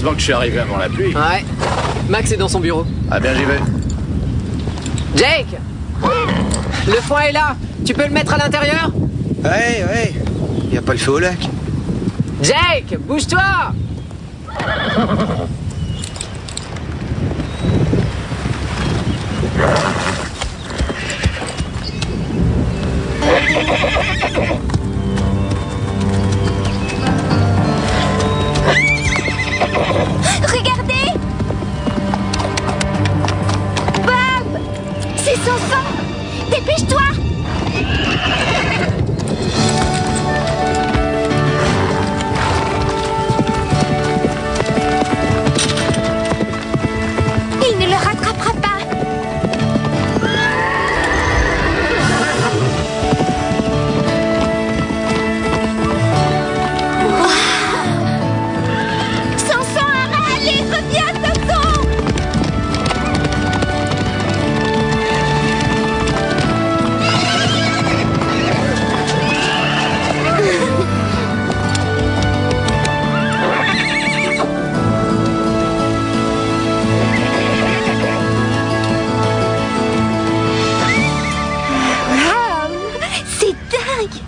Heureusement que je suis arrivé avant la pluie. Ouais. Max est dans son bureau. Ah bien, j'y vais. Jake! Le foin est là. Tu peux le mettre à l'intérieur? Ouais. Y a pas le feu au lac. Jake, bouge-toi! Regardez! Bob! C'est son sang! Dépêche-toi! Il ne le rattrapera pas! Samson, allez, reviens, Samson! Waouh! C'est dingue!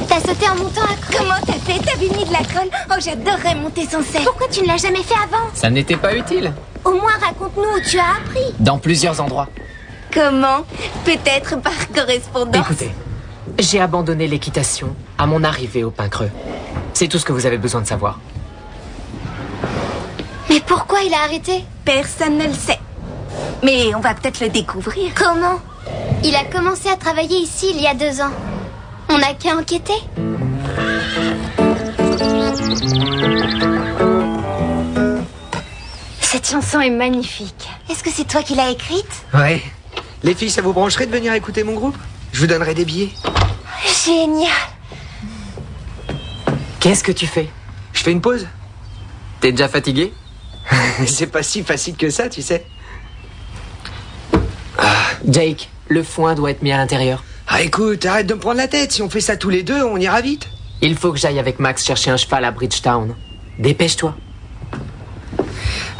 T'as sauté en montant à colle. Comment t'as fait? T'avais mis de la colle? Oh, j'adorerais monter sans cesse. Pourquoi tu ne l'as jamais fait avant? Ça n'était pas utile. Au moins, raconte-nous où tu as appris. Dans plusieurs endroits. Comment? Peut-être par correspondance. Écoutez, j'ai abandonné l'équitation à mon arrivée au Pin Creux. C'est tout ce que vous avez besoin de savoir. Mais pourquoi il a arrêté? Personne ne le sait. Mais on va peut-être le découvrir. Comment? Il a commencé à travailler ici il y a 2 ans. On n'a qu'à enquêter. Cette chanson est magnifique. Est-ce que c'est toi qui l'as écrite? Ouais. Les filles, ça vous brancherait de venir écouter mon groupe? Je vous donnerai des billets. Génial. Qu'est-ce que tu fais? Je fais une pause. T'es déjà fatigué? C'est pas si facile que ça, tu sais. Jake, le foin doit être mis à l'intérieur. Ah écoute, arrête de me prendre la tête. Si on fait ça tous les deux, on ira vite. Il faut que j'aille avec Max chercher un cheval à Bridgetown. Dépêche-toi.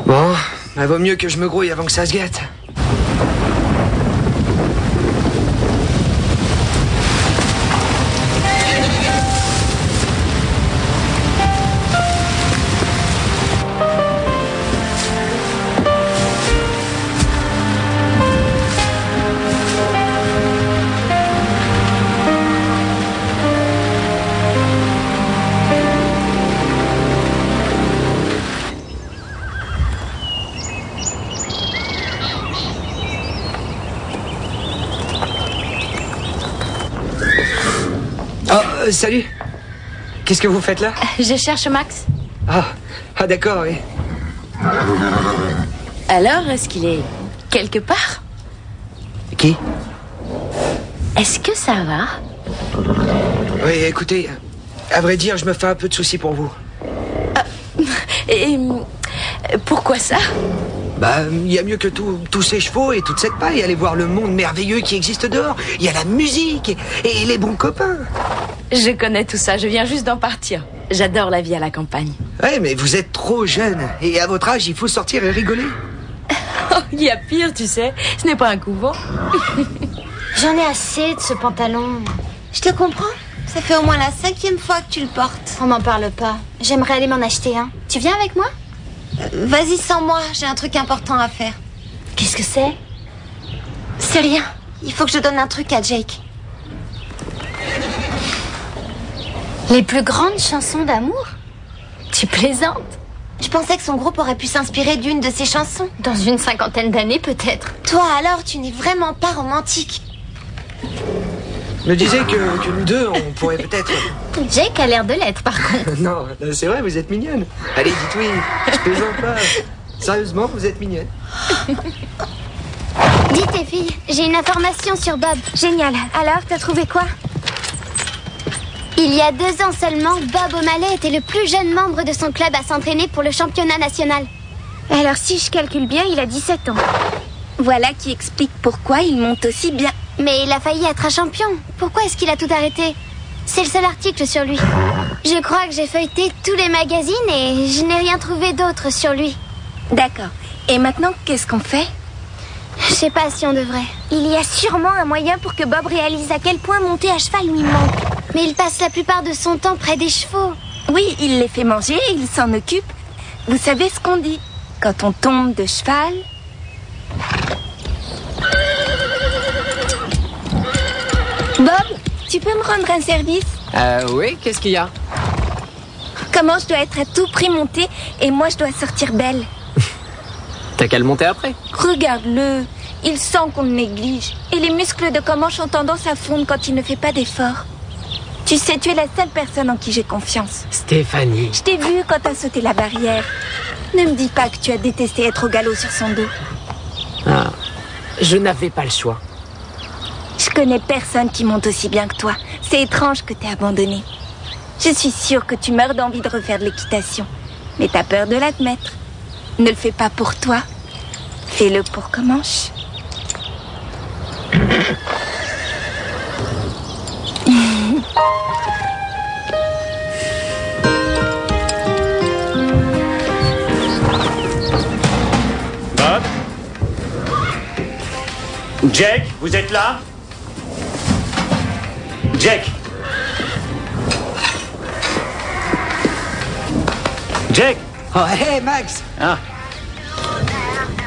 Bon, bah vaut mieux que je me grouille avant que ça se gâte. Salut. Qu'est-ce que vous faites là? Je cherche Max. Ah d'accord, oui. Alors, est-ce qu'il est quelque part? Qui? Est-ce que ça va? Oui, écoutez, à vrai dire, je me fais un peu de soucis pour vous. Et pourquoi ça? Bah, il y a mieux que tous ces chevaux et toute cette paille. Allez voir le monde merveilleux qui existe dehors. Il y a la musique et les bons copains. Je connais tout ça, je viens juste d'en partir. J'adore la vie à la campagne. Ouais, mais vous êtes trop jeune. Et à votre âge, il faut sortir et rigoler. Oh, il y a pire, tu sais. Ce n'est pas un couvent. J'en ai assez de ce pantalon. Je te comprends. Ça fait au moins la 5e fois que tu le portes. On m'en parle pas. J'aimerais aller m'en acheter un. Tu viens avec moi? Vas-y sans moi, j'ai un truc important à faire. Qu'est-ce que c'est? C'est rien. Il faut que je donne un truc à Jake. Les plus grandes chansons d'amour? Tu plaisantes? Je pensais que son groupe aurait pu s'inspirer d'une de ses chansons. Dans une 50aine d'années, peut-être. Toi alors, tu n'es vraiment pas romantique. Je me disais que nous deux, on pourrait peut-être... Jake a l'air de l'être, par contre. Non, c'est vrai, vous êtes mignonne. Allez, dites oui, je plaisante pas. Sérieusement, vous êtes mignonne. Dis tes filles, j'ai une information sur Bob. Génial. Alors, t'as trouvé quoi? Il y a 2 ans seulement, Bob O'Malley était le plus jeune membre de son club à s'entraîner pour le championnat national. Alors, si je calcule bien, il a 17 ans. Voilà qui explique pourquoi il monte aussi bien. Mais il a failli être un champion. Pourquoi est-ce qu'il a tout arrêté? C'est le seul article sur lui. Je crois que j'ai feuilleté tous les magazines et je n'ai rien trouvé d'autre sur lui. D'accord. Et maintenant, qu'est-ce qu'on fait? Je sais pas si on devrait. Il y a sûrement un moyen pour que Bob réalise à quel point monter à cheval lui manque. Mais il passe la plupart de son temps près des chevaux. Oui, il les fait manger, il s'en occupe. Vous savez ce qu'on dit? Quand on tombe de cheval... Bob, tu peux me rendre un service? Oui, qu'est-ce qu'il y a? Comment je dois être à tout prix montée et moi je dois sortir belle? T'as qu'à le monter après. Regarde-le, il sent qu'on le néglige. Et les muscles de Comanche ont tendance à fondre quand il ne fait pas d'efforts. Tu sais, tu es la seule personne en qui j'ai confiance. Stéphanie. Je t'ai vu quand t'as sauté la barrière. Ne me dis pas que tu as détesté être au galop sur son dos. Ah, je n'avais pas le choix. Je connais personne qui monte aussi bien que toi. C'est étrange que t'aies abandonné. Je suis sûre que tu meurs d'envie de refaire de l'équitation. Mais t'as peur de l'admettre. Ne le fais pas pour toi. Fais-le pour Comanche. Bob? Jack, vous êtes là? Jack? Jack? Oh, hé, Max! Ah.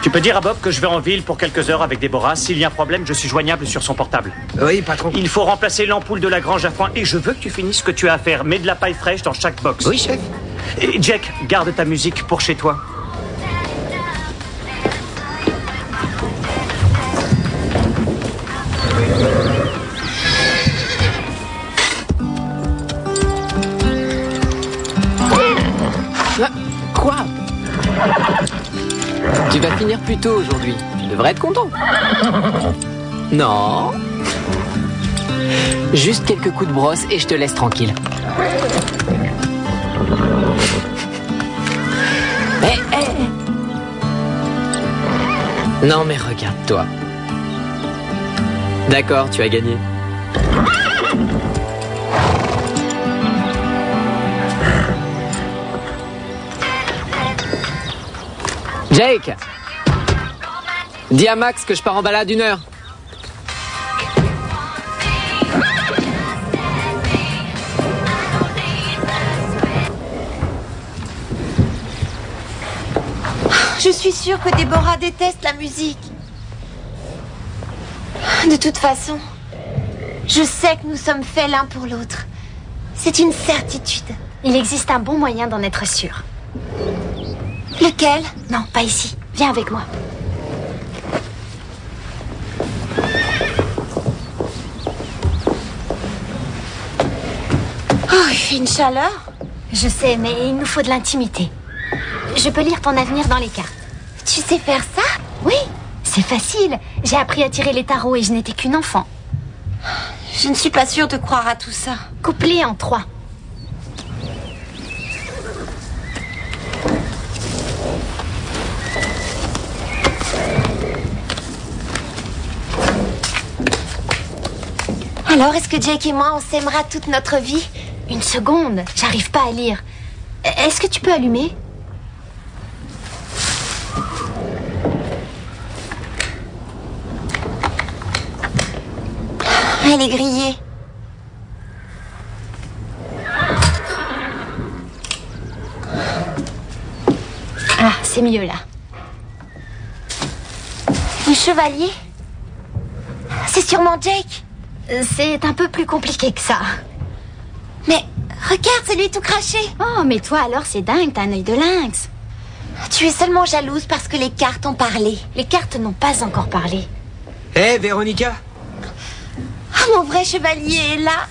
Tu peux dire à Bob que je vais en ville pour quelques heures avec Déborah. S'il y a un problème, je suis joignable sur son portable. Oui, patron. Il faut remplacer l'ampoule de la grange à foin et je veux que tu finisses ce que tu as à faire. Mets de la paille fraîche dans chaque box. Oui, chef. Et Jack, garde ta musique pour chez toi. Quoi? Tu vas finir plus tôt aujourd'hui. Tu devrais être content. Non. Juste quelques coups de brosse et je te laisse tranquille. Non mais regarde-toi. D'accord, tu as gagné. Jake! Dis à Max que je pars en balade 1 heure. Je suis sûre que Déborah déteste la musique. De toute façon, je sais que nous sommes faits l'un pour l'autre. C'est une certitude. Il existe un bon moyen d'en être sûr. Lequel? Non, pas ici. Viens avec moi. Oh, il fait une chaleur. Je sais, mais il nous faut de l'intimité. Je peux lire ton avenir dans les cartes. Tu sais faire ça? Oui, c'est facile. J'ai appris à tirer les tarots et je n'étais qu'une enfant. Je ne suis pas sûre de croire à tout ça. Couplé en 3. Alors, est-ce que Jake et moi, on s'aimera toute notre vie? Une seconde, j'arrive pas à lire. Est-ce que tu peux allumer? Elle est grillée. Ah, c'est mieux là. Le chevalier? C'est sûrement Jake. C'est un peu plus compliqué que ça. Mais regarde, c'est lui tout craché. Oh, mais toi alors c'est dingue, t'as un œil de lynx. Tu es seulement jalouse parce que les cartes ont parlé. Les cartes n'ont pas encore parlé. Hé, Véronica? Oh, mon vrai chevalier est là.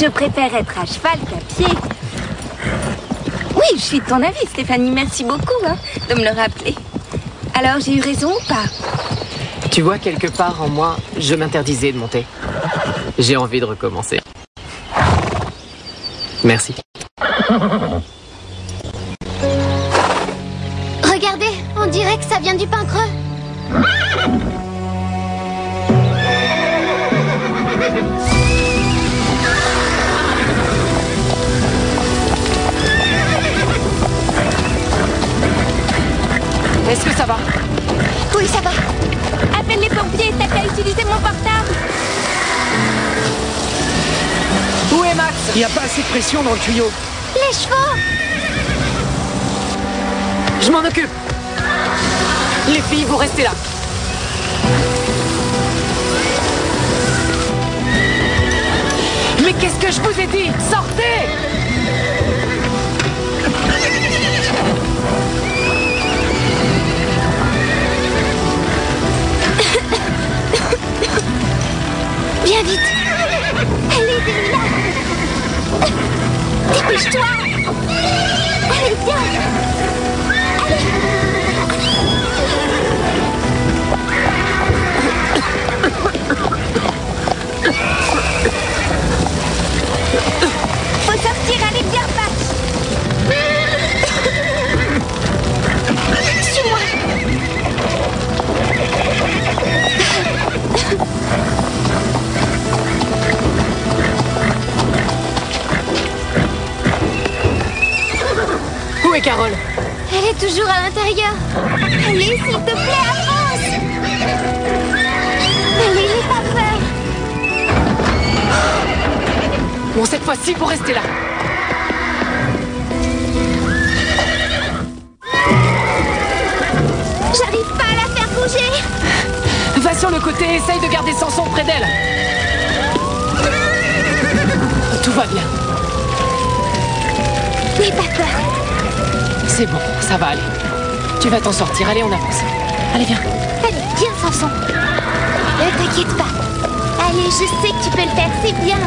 Je préfère être à cheval qu'à pied. Oui, je suis de ton avis, Stéphanie. Merci beaucoup de me le rappeler. Alors, j'ai eu raison ou pas? Tu vois, quelque part en moi, je m'interdisais de monter. J'ai envie de recommencer. Merci. Regardez, on dirait que ça vient du pain creux. Est-ce que ça va? Oui, ça va. Appelle les pompiers, t'as qu'à utiliser mon portable. Où est Max? Il n'y a pas assez de pression dans le tuyau. Les chevaux! Je m'en occupe. Les filles, vous restez là. Mais qu'est-ce que je vous ai dit? Sortez! Viens vite! Allez, là! Dépêche-toi! Allez, viens! Faut sortir, allez, viens, Patch! Suis-moi! Où est Carole? Elle est toujours à l'intérieur. Allez, s'il te plaît, avance! Allez, n'aie pas peur. Bon, cette fois-ci, vous restez là. J'arrive pas à la faire bouger. Va sur le côté et essaye de garder Samson près d'elle. Tout va bien. N'aie pas peur. C'est bon, ça va aller. Tu vas t'en sortir, allez, on avance. Allez, viens. Allez, viens, Samson. Ne t'inquiète pas. Allez, je sais que tu peux le faire, c'est bien.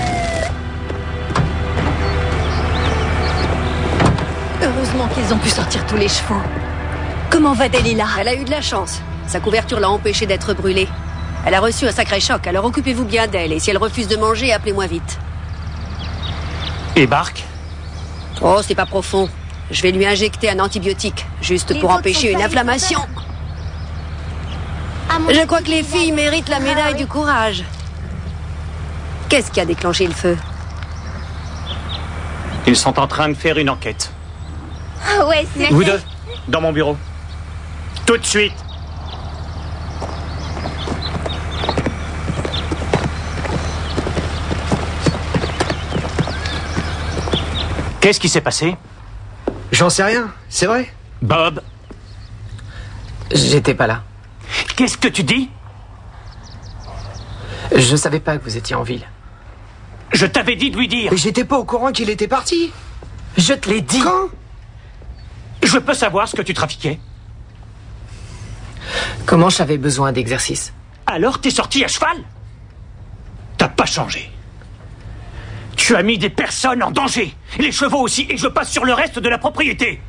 Heureusement qu'ils ont pu sortir tous les chevaux. Comment va Delilah? Elle a eu de la chance. Sa couverture l'a empêchée d'être brûlée. Elle a reçu un sacré choc, alors occupez-vous bien d'elle. Et si elle refuse de manger, appelez-moi vite. Et Bark? Oh, c'est pas profond. Je vais lui injecter un antibiotique, juste pour empêcher une inflammation. Je crois que les filles méritent la médaille du courage. Qu'est-ce qui a déclenché le feu? Ils sont en train de faire une enquête. Ah ouais, c'est... Vous deux, dans mon bureau. Tout de suite. Qu'est-ce qui s'est passé? J'en sais rien, c'est vrai. Bob, J'étais pas là. qu'est-ce que tu dis? Je savais pas que vous étiez en ville. Je t'avais dit de lui dire. Mais j'étais pas au courant qu'il était parti. Je te l'ai dit. Quand? Je peux savoir ce que tu trafiquais? Comment j'avais besoin d'exercice? Alors t'es sorti à cheval? T'as pas changé. Tu as mis des personnes en danger. Les chevaux aussi, et je passe sur le reste de la propriété.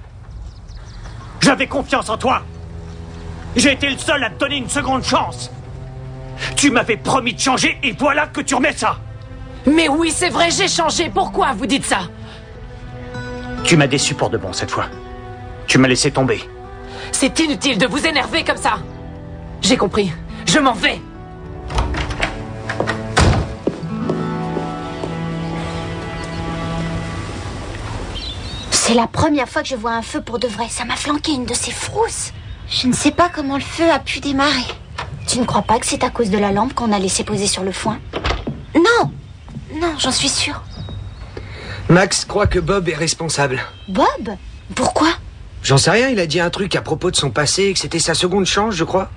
J'avais confiance en toi. J'ai été le seul à te donner une seconde chance. Tu m'avais promis de changer et voilà que tu remets ça. Mais oui, c'est vrai, j'ai changé. Pourquoi vous dites ça? Tu m'as déçu pour de bon cette fois. Tu m'as laissé tomber. C'est inutile de vous énerver comme ça. J'ai compris. Je m'en vais. C'est la première fois que je vois un feu pour de vrai. Ça m'a flanqué une de ces frousses. Je ne sais pas comment le feu a pu démarrer. Tu ne crois pas que c'est à cause de la lampe qu'on a laissé poser sur le foin? Non! Non, j'en suis sûre. Max croit que Bob est responsable. Bob? Pourquoi? J'en sais rien, il a dit un truc à propos de son passé, que c'était sa seconde chance, je crois.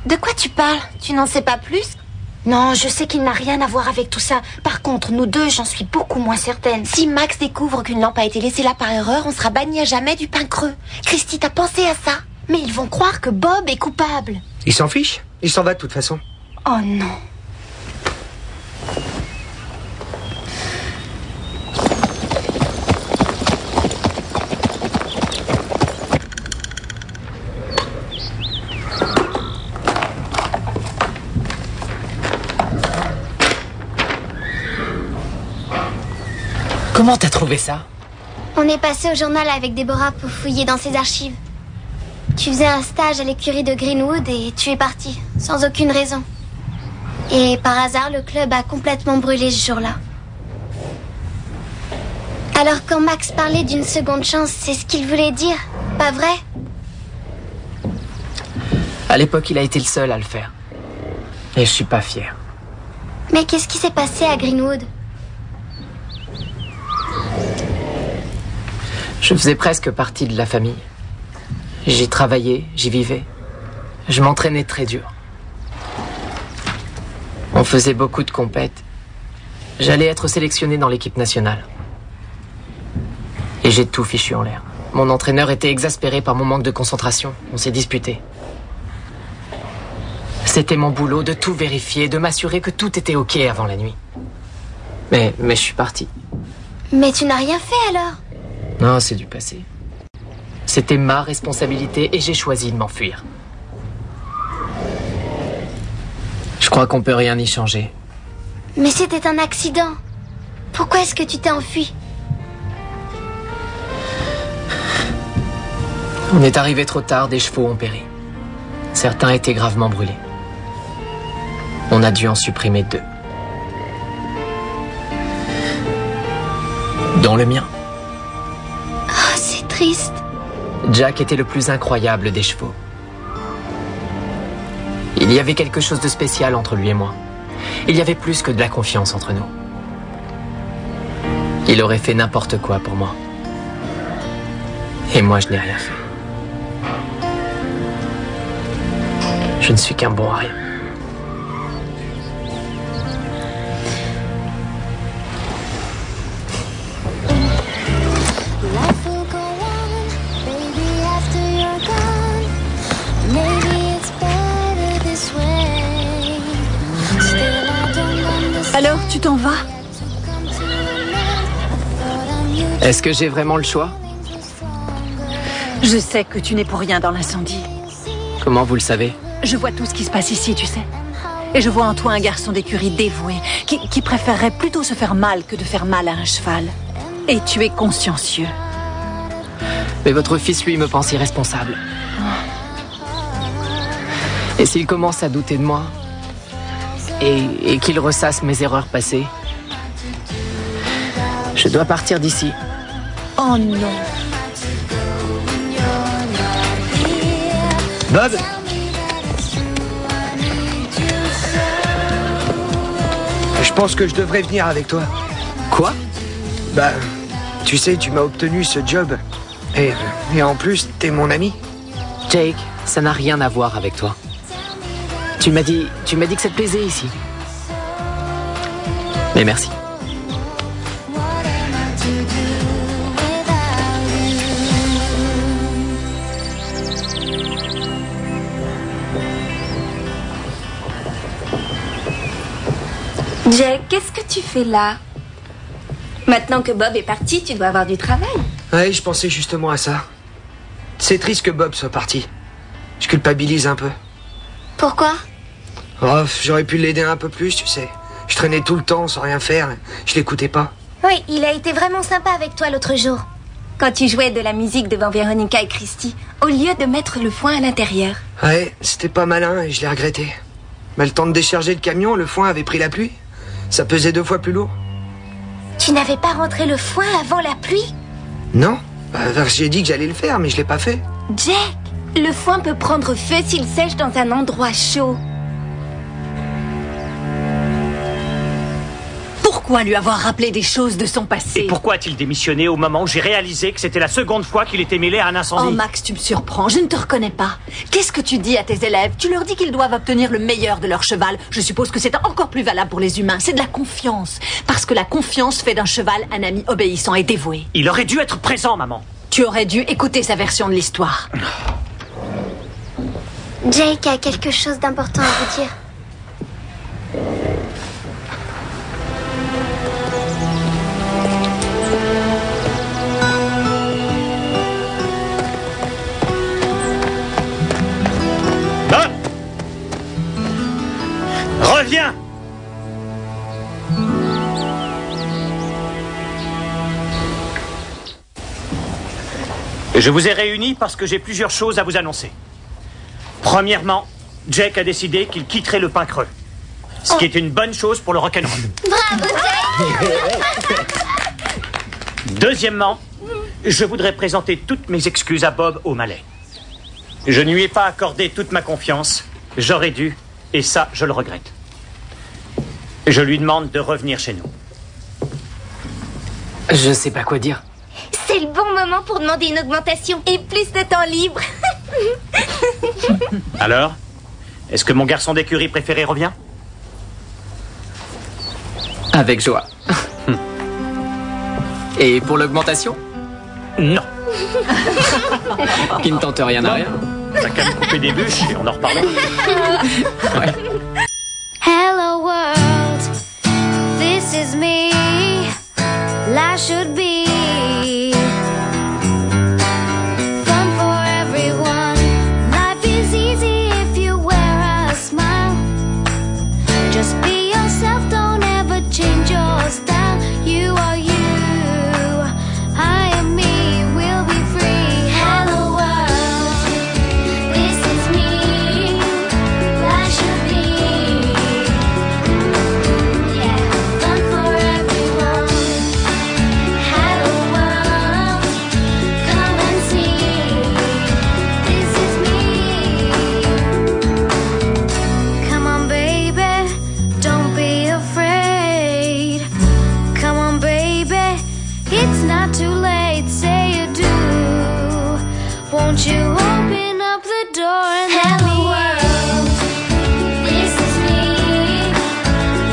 De quoi tu parles? Tu n'en sais pas plus? Non, je sais qu'il n'a rien à voir avec tout ça. Par contre, nous deux, j'en suis beaucoup moins certaine. Si Max découvre qu'une lampe a été laissée là par erreur, on sera banni à jamais du pain creux. Christy, t'as pensé à ça? Mais ils vont croire que Bob est coupable. Il s'en fiche, il s'en va de toute façon. Oh non. Comment t'as trouvé ça? On est passé au journal avec Déborah pour fouiller dans ses archives. Tu faisais un stage à l'écurie de Greenwood et tu es parti, sans aucune raison. Et par hasard, le club a complètement brûlé ce jour-là. Alors quand Max parlait d'une seconde chance, c'est ce qu'il voulait dire, pas vrai? À l'époque, il a été le seul à le faire. Et je suis pas fier. Mais qu'est-ce qui s'est passé à Greenwood? Je faisais presque partie de la famille. J'y travaillais, j'y vivais. Je m'entraînais très dur. On faisait beaucoup de compètes. J'allais être sélectionné dans l'équipe nationale. Et j'ai tout fichu en l'air. Mon entraîneur était exaspéré par mon manque de concentration. On s'est disputé. C'était mon boulot de tout vérifier, de m'assurer que tout était OK avant la nuit. Mais je suis parti. Mais tu n'as rien fait alors? Non, c'est du passé. C'était ma responsabilité et j'ai choisi de m'enfuir. Je crois qu'on peut rien y changer. Mais c'était un accident. Pourquoi est-ce que tu t'es enfui? On est arrivé trop tard, des chevaux ont péri. Certains étaient gravement brûlés. On a dû en supprimer 2. Dont le mien. Oh, c'est triste. Jack était le plus incroyable des chevaux. Il y avait quelque chose de spécial entre lui et moi. Il y avait plus que de la confiance entre nous. Il aurait fait n'importe quoi pour moi. Et moi, je n'ai rien fait. Je ne suis qu'un bon à rien. Alors, tu t'en vas? Est-ce que j'ai vraiment le choix? Je sais que tu n'es pour rien dans l'incendie. Comment vous le savez? Je vois tout ce qui se passe ici, tu sais. Et je vois en toi un garçon d'écurie dévoué, qui préférerait plutôt se faire mal que de faire mal à un cheval. Et tu es consciencieux. Mais votre fils, lui, me pense irresponsable. Et s'il commence à douter de moi, et qu'il ressasse mes erreurs passées, je dois partir d'ici. Oh non. Bob? Je pense que je devrais venir avec toi. Quoi? Bah, tu sais, tu m'as obtenu ce job. Et en plus, t'es mon ami. Jake, ça n'a rien à voir avec toi. Tu m'as dit que ça te plaisait ici. Mais merci. Jake, qu'est-ce que tu fais là? Maintenant que Bob est parti, tu dois avoir du travail. Ouais, je pensais justement à ça. C'est triste que Bob soit parti. Je culpabilise un peu. Pourquoi? Oh, j'aurais pu l'aider un peu plus, tu sais. Je traînais tout le temps sans rien faire. Je l'écoutais pas. Oui, il a été vraiment sympa avec toi l'autre jour. Quand tu jouais de la musique devant Véronica et Christy, au lieu de mettre le foin à l'intérieur. Ouais, c'était pas malin et je l'ai regretté. Mais le temps de décharger le camion, le foin avait pris la pluie. Ça pesait 2 fois plus lourd. Tu n'avais pas rentré le foin avant la pluie? Non, j'ai dit que j'allais le faire, mais je l'ai pas fait. Jack, le foin peut prendre feu s'il sèche dans un endroit chaud. Pourquoi lui avoir rappelé des choses de son passé? Et pourquoi a-t-il démissionné au moment où j'ai réalisé que c'était la seconde fois qu'il était mêlé à un incendie? Oh Max, tu me surprends, je ne te reconnais pas. Qu'est-ce que tu dis à tes élèves? Tu leur dis qu'ils doivent obtenir le meilleur de leur cheval. Je suppose que c'est encore plus valable pour les humains. C'est de la confiance. Parce que la confiance fait d'un cheval un ami obéissant et dévoué. Il aurait dû être présent, maman. Tu aurais dû écouter sa version de l'histoire. Jake a quelque chose d'important à vous dire. Bob! Reviens! Je vous ai réunis parce que j'ai plusieurs choses à vous annoncer. Premièrement, Jake a décidé qu'il quitterait le pain creux. Ce qui est une bonne chose pour le rock'n'roll. Bravo, Jake! Deuxièmement, je voudrais présenter toutes mes excuses à Bob O'Malley. Je ne lui ai pas accordé toute ma confiance. J'aurais dû, et ça, je le regrette. Je lui demande de revenir chez nous. Je sais pas quoi dire. C'est le bon moment pour demander une augmentation et plus de temps libre. Alors, est-ce que mon garçon d'écurie préféré revient? Avec joie. Et pour l'augmentation? Non. Qui ne tente rien à rien. T'as qu'à me couper des bûches et on en reparlera. Ouais. Hello world, this is me. Life should be fun for everyone. Life is easy if you wear a smile. Just be yourself, don't ever change your style. You are you, I am me, we'll be free. Hello world, this is me. Life should be, yeah, fun for everyone. Hello world, come and see. This is me. Come on baby, don't be afraid. Come on baby, it's not too late. Say you do. Won't you open up the door and let me in? This is me.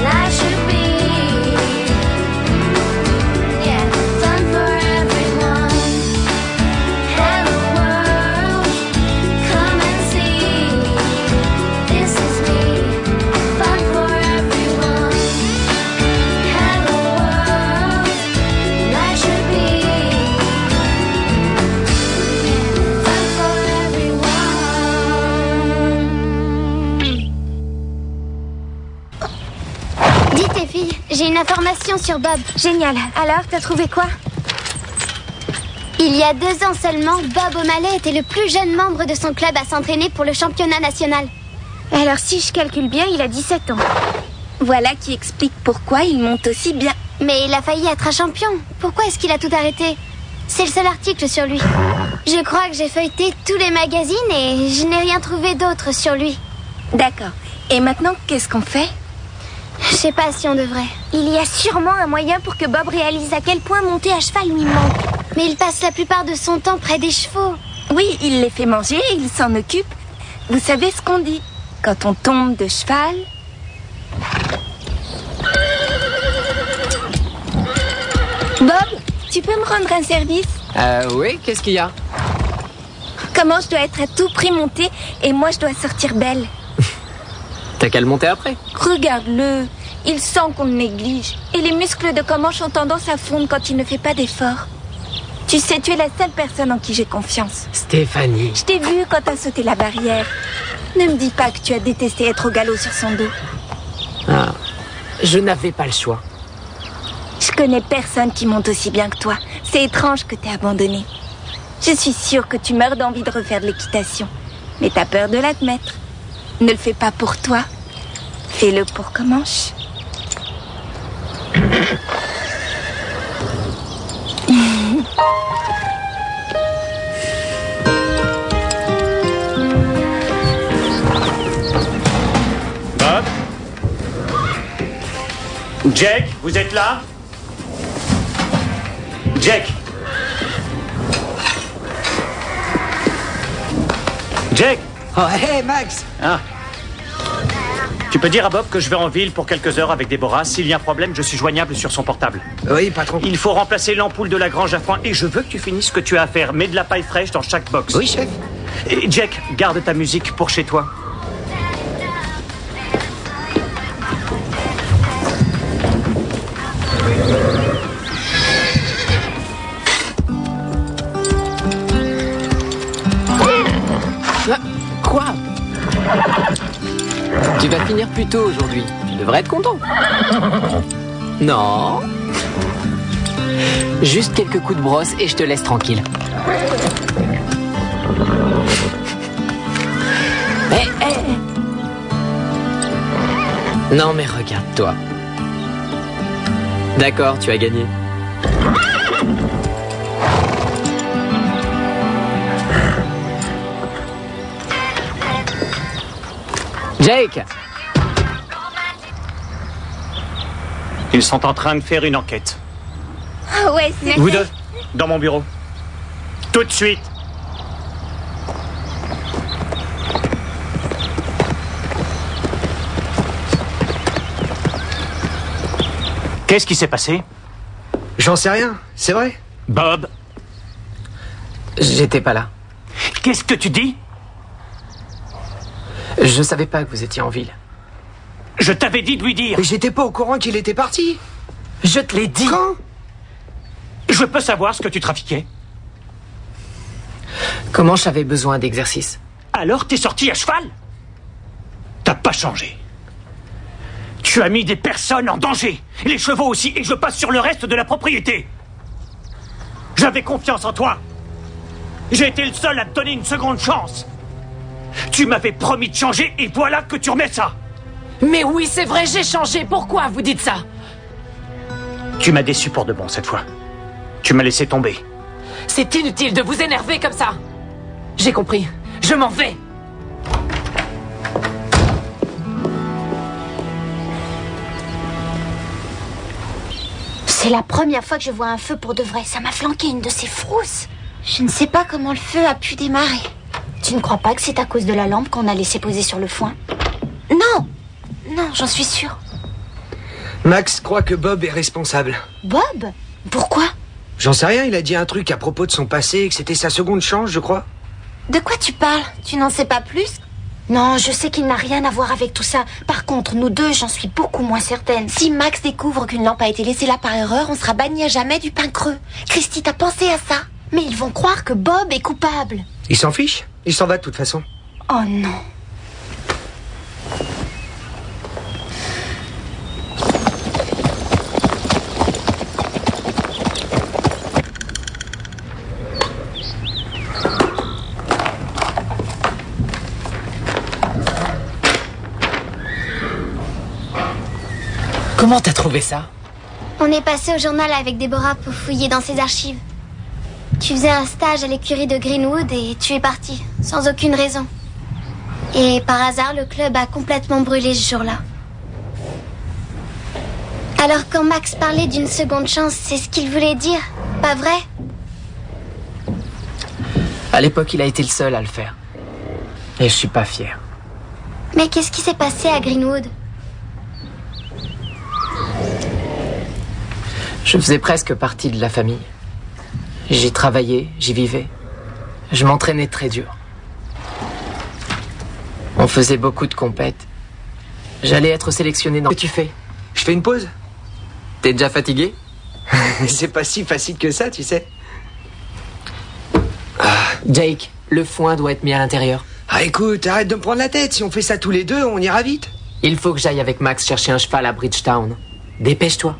Life should be, yeah, fun for everyone. Hello world, come and see. This is me, fun for everyone. Hello world, life should be, fun for everyone. Dites les filles, j'ai une information sur Bob. Génial. Alors, t'as trouvé quoi? Il y a 2 ans seulement, Bob O'Malley était le plus jeune membre de son club à s'entraîner pour le championnat national. Alors, si je calcule bien, il a 17 ans. Voilà qui explique pourquoi il monte aussi bien. Mais il a failli être un champion. Pourquoi est-ce qu'il a tout arrêté? C'est le seul article sur lui. Je crois que j'ai feuilleté tous les magazines et je n'ai rien trouvé d'autre sur lui. D'accord. Et maintenant, qu'est-ce qu'on fait? Je sais pas si on devrait. Il y a sûrement un moyen pour que Bob réalise à quel point monter à cheval lui manque. Mais il passe la plupart de son temps près des chevaux. Oui, il les fait manger et il s'en occupe. Vous savez ce qu'on dit? Quand on tombe de cheval... Bob, tu peux me rendre un service? Oui, qu'est-ce qu'il y a? Comment je dois être à tout prix montée et moi je dois sortir belle? T'as qu'à le monter après. Regarde-le, il sent qu'on le néglige. Et les muscles de Comanche ont tendance à fondre quand il ne fait pas d'efforts. Tu sais, tu es la seule personne en qui j'ai confiance. Stéphanie. Je t'ai vu quand t'as sauté la barrière. Ne me dis pas que tu as détesté être au galop sur son dos. Ah, je n'avais pas le choix. Je connais personne qui monte aussi bien que toi. C'est étrange que t'aies abandonné. Je suis sûre que tu meurs d'envie de refaire de l'équitation. Mais t'as peur de l'admettre. Ne le fais pas pour toi. Fais-le pour Comanche. Bob? Jack, vous êtes là? Jack? Jack? Oh, hé, Max! Ah. Tu peux dire à Bob que je vais en ville pour quelques heures avec Déborah. S'il y a un problème, je suis joignable sur son portable. Oui, patron. Il faut remplacer l'ampoule de la grange à foin et je veux que tu finisses ce que tu as à faire. Mets de la paille fraîche dans chaque box. Oui, chef. Et Jack, garde ta musique pour chez toi. Quoi? Tu vas finir plus tôt aujourd'hui. Tu devrais être content. Non. Juste quelques coups de brosse et je te laisse tranquille. Non mais regarde-toi. D'accord, tu as gagné. Jake! Ils sont en train de faire une enquête. Oh ouais, c'est... Vous deux, dans mon bureau. Tout de suite. Qu'est-ce qui s'est passé? J'en sais rien, c'est vrai. Bob? J'étais pas là. Qu'est-ce que tu dis? Je savais pas que vous étiez en ville. Je t'avais dit de lui dire. Mais j'étais pas au courant qu'il était parti. Je te l'ai dit. Quand? Je peux savoir ce que tu trafiquais? Comment j'avais besoin d'exercice? Alors t'es sorti à cheval? T'as pas changé. Tu as mis des personnes en danger. Les chevaux aussi, et je passe sur le reste de la propriété. J'avais confiance en toi. J'ai été le seul à te donner une seconde chance. Tu m'avais promis de changer, et voilà que tu remets ça. Mais oui, c'est vrai, j'ai changé. Pourquoi vous dites ça? Tu m'as déçu pour de bon cette fois. Tu m'as laissé tomber. C'est inutile de vous énerver comme ça. J'ai compris. Je m'en vais. C'est la première fois que je vois un feu pour de vrai. Ça m'a flanqué une de ces frousses. Je ne sais pas comment le feu a pu démarrer. Tu ne crois pas que c'est à cause de la lampe qu'on a laissé poser sur le foin? Non! Non, j'en suis sûre. Max croit que Bob est responsable. Bob? Pourquoi? J'en sais rien, il a dit un truc à propos de son passé, que c'était sa seconde chance, je crois. De quoi tu parles? Tu n'en sais pas plus? Non, je sais qu'il n'a rien à voir avec tout ça. Par contre, nous deux, j'en suis beaucoup moins certaine. Si Max découvre qu'une lampe a été laissée là par erreur, on sera banni à jamais du pain creux. Christy, t'as pensé à ça? Mais ils vont croire que Bob est coupable. Il s'en fiche. Il s'en va de toute façon. Oh non. Comment t'as trouvé ça? On est passé au journal avec Déborah pour fouiller dans ses archives. Tu faisais un stage à l'écurie de Greenwood et tu es parti, sans aucune raison. Et par hasard, le club a complètement brûlé ce jour-là. Alors quand Max parlait d'une seconde chance, c'est ce qu'il voulait dire, pas vrai? À l'époque, il a été le seul à le faire. Et je suis pas fier. Mais qu'est-ce qui s'est passé à Greenwood? Je faisais presque partie de la famille. J'y travaillais, j'y vivais. Je m'entraînais très dur. On faisait beaucoup de compètes. J'allais être sélectionné dans... Qu'est-ce que tu fais? Je fais une pause. T'es déjà fatigué? C'est pas si facile que ça, tu sais. Jake, le foin doit être mis à l'intérieur. Ah écoute, arrête de me prendre la tête. Si on fait ça tous les deux, on ira vite. Il faut que j'aille avec Max chercher un cheval à Bridgetown. Dépêche-toi.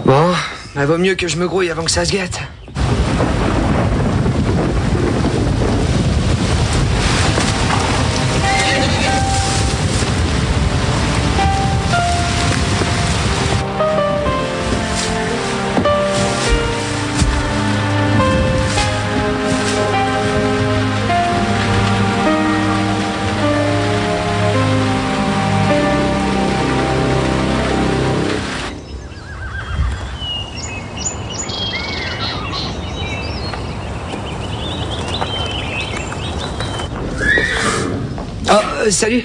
Bon, bah vaut mieux que je me grouille avant que ça se gâte. Salut.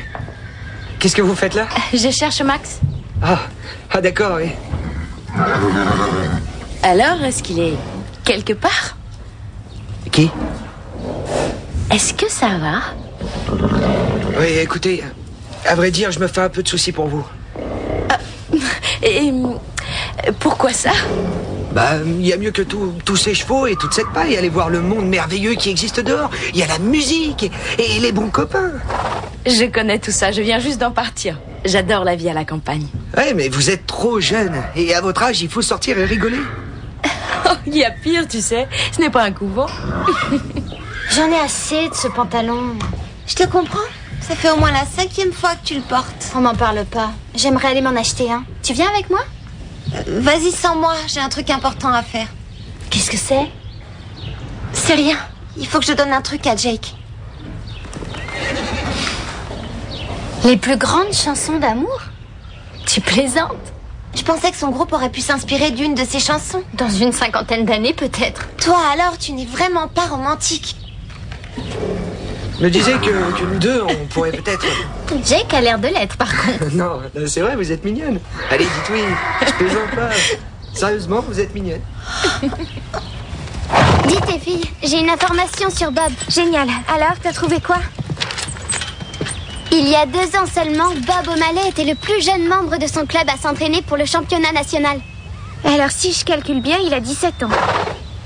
Qu'est-ce que vous faites là? Je cherche Max. Ah d'accord, oui. Alors, est-ce qu'il est quelque part? Qui? Est-ce que ça va? Oui, écoutez, à vrai dire, je me fais un peu de soucis pour vous. Et pourquoi ça? Bah, il y a mieux que tous ces chevaux et toute cette paille. Allez voir le monde merveilleux qui existe dehors. Il y a la musique et les bons copains. Je connais tout ça, je viens juste d'en partir. J'adore la vie à la campagne. Ouais, mais vous êtes trop jeune. Et à votre âge, il faut sortir et rigoler. Il y a pire, tu sais. Ce n'est pas un couvent. J'en ai assez de ce pantalon. Je te comprends. Ça fait au moins la 5e fois que tu le portes. On m'en parle pas. J'aimerais aller m'en acheter un. Tu viens avec moi? Vas-y sans moi, j'ai un truc important à faire. Qu'est-ce que c'est? C'est rien. Il faut que je donne un truc à Jake. Les plus grandes chansons d'amour? Tu plaisantes? Je pensais que son groupe aurait pu s'inspirer d'une de ses chansons. Dans une 50aine d'années, peut-être. Toi alors, tu n'es vraiment pas romantique. Je me disais que nous deux, on pourrait peut-être... Jake a l'air de l'être, par contre. Non, c'est vrai, vous êtes mignonne. Allez, dites oui, je plaisante pas. Sérieusement, vous êtes mignonne. Dis tes filles, j'ai une information sur Bob. Génial. Alors, t'as trouvé quoi? Il y a 2 ans seulement, Bob O'Malley était le plus jeune membre de son club à s'entraîner pour le championnat national. Alors, si je calcule bien, il a 17 ans.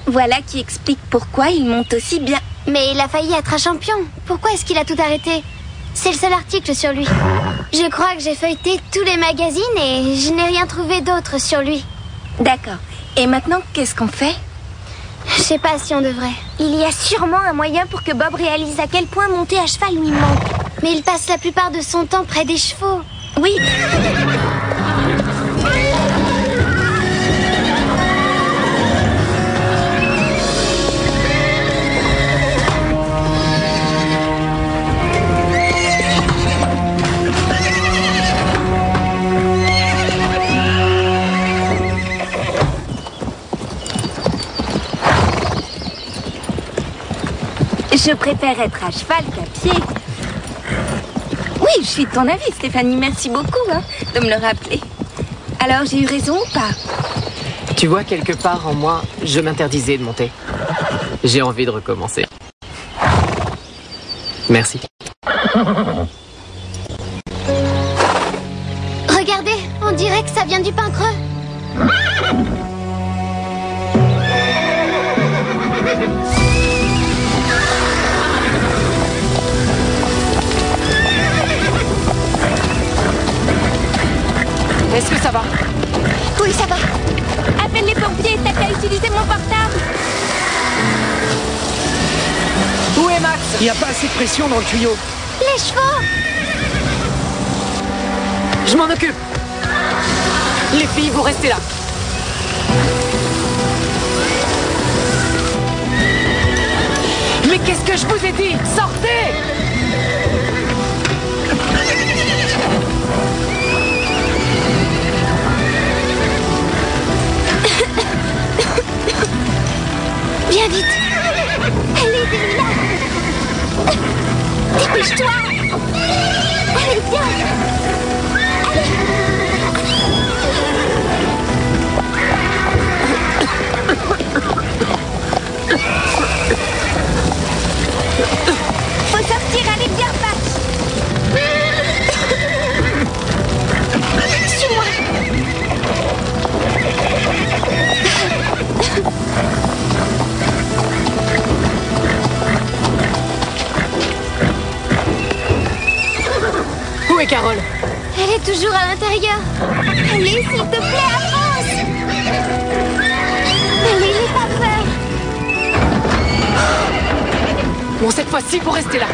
Voilà qui explique pourquoi il monte aussi bien. Mais il a failli être un champion. Pourquoi est-ce qu'il a tout arrêté? C'est le seul article sur lui. Je crois que j'ai feuilleté tous les magazines et je n'ai rien trouvé d'autre sur lui. D'accord. Et maintenant, qu'est-ce qu'on fait? Je sais pas si on devrait. Il y a sûrement un moyen pour que Bob réalise à quel point monter à cheval lui manque. Mais il passe la plupart de son temps près des chevaux. Oui. Je préfère être à cheval qu'à pied. Oui, je suis de ton avis, Stéphanie. Merci beaucoup de me le rappeler. Alors, j'ai eu raison ou pas? Tu vois, quelque part en moi, je m'interdisais de monter. J'ai envie de recommencer. Merci. Regardez, on dirait que ça vient du pain creux. Est-ce que ça va? Oui, ça va. Appelle les pompiers, t'as qu'à utiliser mon portable. Où est Max? Il n'y a pas assez de pression dans le tuyau. Les chevaux! Je m'en occupe. Les filles, vous restez là. Mais qu'est-ce que je vous ai dit? Sortez! Viens vite! Allez, là! Dépêche-toi! Allez, viens! Faut sortir, allez, viens, Patch. Suis-moi! Allez, s'il te plaît, avance. Allez, n'aie pas peur. Bon, cette fois-ci, faut rester là.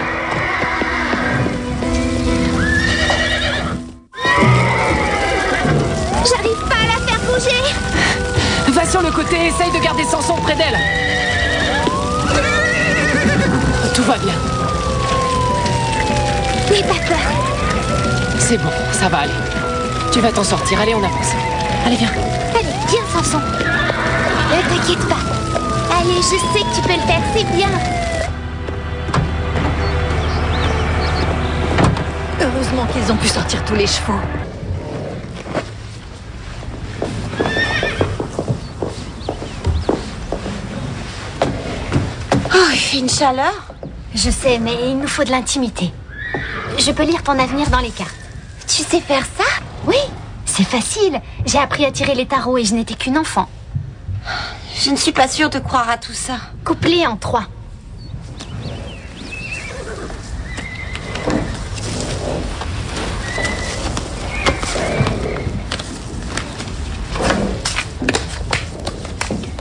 J'arrive pas à la faire bouger. Va sur le côté et essaye de garder Samson près d'elle. Tout va bien. N'aie pas peur. C'est bon, ça va aller. Tu vas t'en sortir. Allez, on avance. Allez, viens. Allez, viens, Samson. Ne t'inquiète pas. Allez, je sais que tu peux le faire, c'est bien. Heureusement qu'ils ont pu sortir tous les chevaux. Oh, il fait une chaleur. Je sais, mais il nous faut de l'intimité. Je peux lire ton avenir dans les cartes. Tu sais faire ça? Oui, c'est facile. J'ai appris à tirer les tarots et je n'étais qu'une enfant. Je ne suis pas sûre de croire à tout ça. Couplé en 3.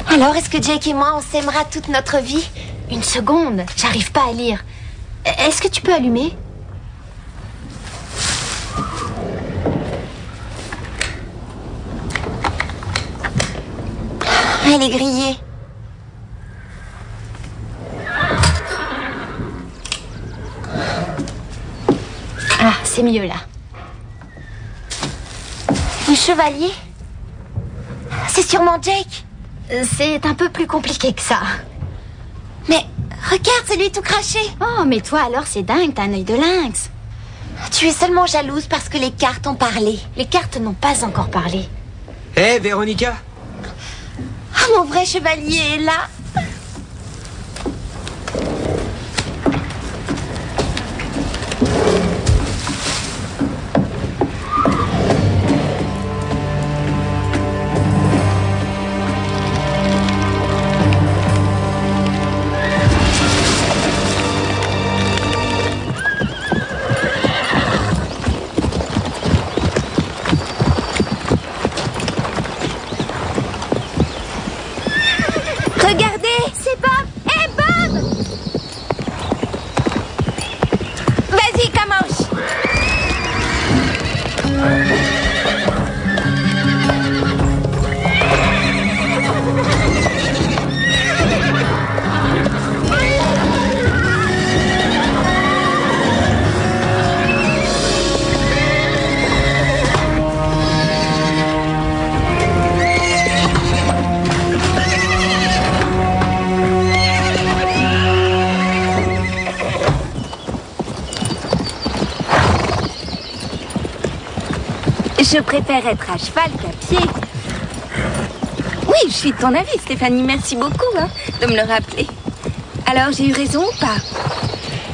Alors, est-ce que Jake et moi, on s'aimera toute notre vie? Une seconde, j'arrive pas à lire. Est-ce que tu peux allumer? Elle est grillée. Ah, c'est mieux là. Le chevalier? C'est sûrement Jake. C'est un peu plus compliqué que ça. Mais regarde, c'est lui tout craché. Oh, mais toi alors c'est dingue, t'as un œil de lynx. Tu es seulement jalouse parce que les cartes ont parlé. Les cartes n'ont pas encore parlé. Hé, Véronica. Ah, mon vrai chevalier est là. Regardez, c'est Bob. Hé, Bob! Vas-y, commence. Je préfère être à cheval qu'à pied. Oui, je suis de ton avis, Stéphanie. Merci beaucoup de me le rappeler. Alors, j'ai eu raison ou pas?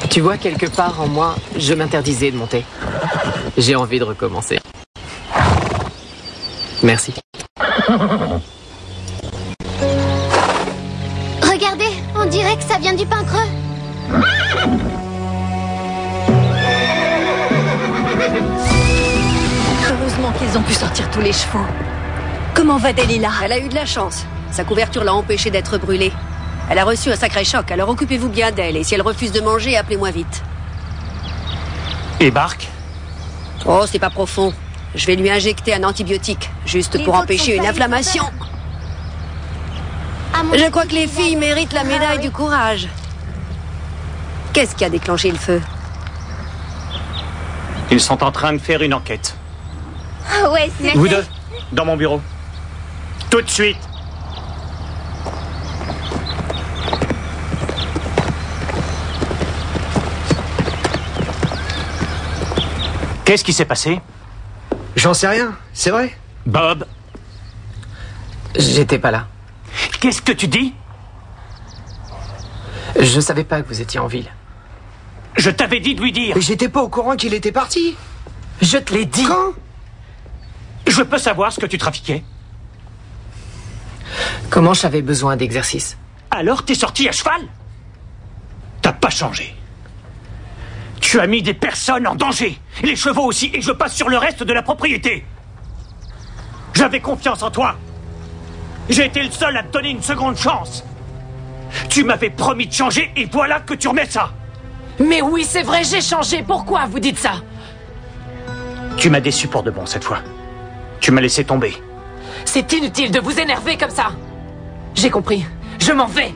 Tu vois, quelque part en moi, je m'interdisais de monter. J'ai envie de recommencer. Merci. Regardez, on dirait que ça vient du pin creux. Heureusement qu'ils ont pu sortir tous les chevaux. Comment va Delilah? Elle a eu de la chance. Sa couverture l'a empêchée d'être brûlée. Elle a reçu un sacré choc, alors occupez-vous bien d'elle. Et si elle refuse de manger, appelez-moi vite. Et Bark? Oh, c'est pas profond. Je vais lui injecter un antibiotique, juste Les pour autres empêcher sont une pas inflammation. À mon Je avis, crois que les filles méritent la médaille du courage. Qu'est-ce qui a déclenché le feu? Ils sont en train de faire une enquête. Ah ouais, c'est... Vous deux, dans mon bureau. Tout de suite. Qu'est-ce qui s'est passé? J'en sais rien, c'est vrai. Bob, J'étais pas là. qu'est-ce que tu dis? Je savais pas que vous étiez en ville. Je t'avais dit de lui dire. Mais j'étais pas au courant qu'il était parti. Je te l'ai dit. Quand? Je peux savoir ce que tu trafiquais? Comment j'avais besoin d'exercice? Alors t'es sorti à cheval? T'as pas changé. Tu as mis des personnes en danger. Les chevaux aussi, et je passe sur le reste de la propriété. J'avais confiance en toi. J'ai été le seul à te donner une seconde chance. Tu m'avais promis de changer et voilà que tu remets ça. Mais oui, c'est vrai, j'ai changé. Pourquoi vous dites ça? Tu m'as déçu pour de bon cette fois. Tu m'as laissé tomber. C'est inutile de vous énerver comme ça. J'ai compris. Je m'en vais.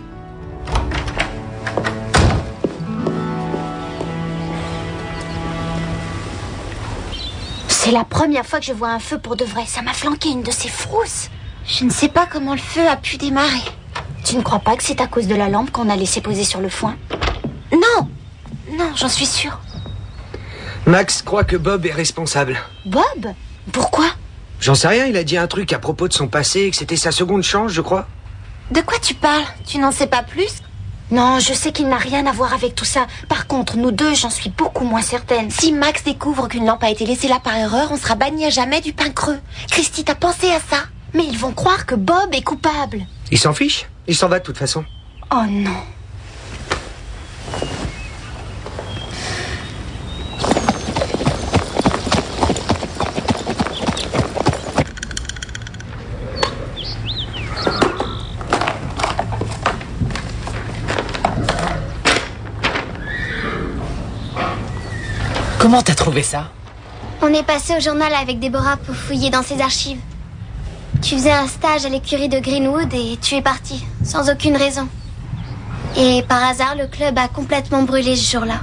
C'est la première fois que je vois un feu pour de vrai. Ça m'a flanqué une de ces frousses. Je ne sais pas comment le feu a pu démarrer. Tu ne crois pas que c'est à cause de la lampe qu'on a laissé poser sur le foin? Non! Non, j'en suis sûre. Max croit que Bob est responsable. Bob? Pourquoi? J'en sais rien, il a dit un truc à propos de son passé, que c'était sa seconde chance, je crois. De quoi tu parles? Tu n'en sais pas plus? Non, je sais qu'il n'a rien à voir avec tout ça. Par contre, nous deux, j'en suis beaucoup moins certaine. Si Max découvre qu'une lampe a été laissée là par erreur, on sera banni à jamais du pain creux. Christy, t'as pensé à ça? Mais ils vont croire que Bob est coupable. Il s'en fiche, il s'en va de toute façon. Oh non. Comment t'as trouvé ça? On est passé au journal avec Déborah pour fouiller dans ses archives. Tu faisais un stage à l'écurie de Greenwood et tu es parti, sans aucune raison. Et par hasard, le club a complètement brûlé ce jour-là.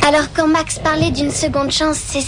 Alors quand Max parlait d'une seconde chance, c'est ce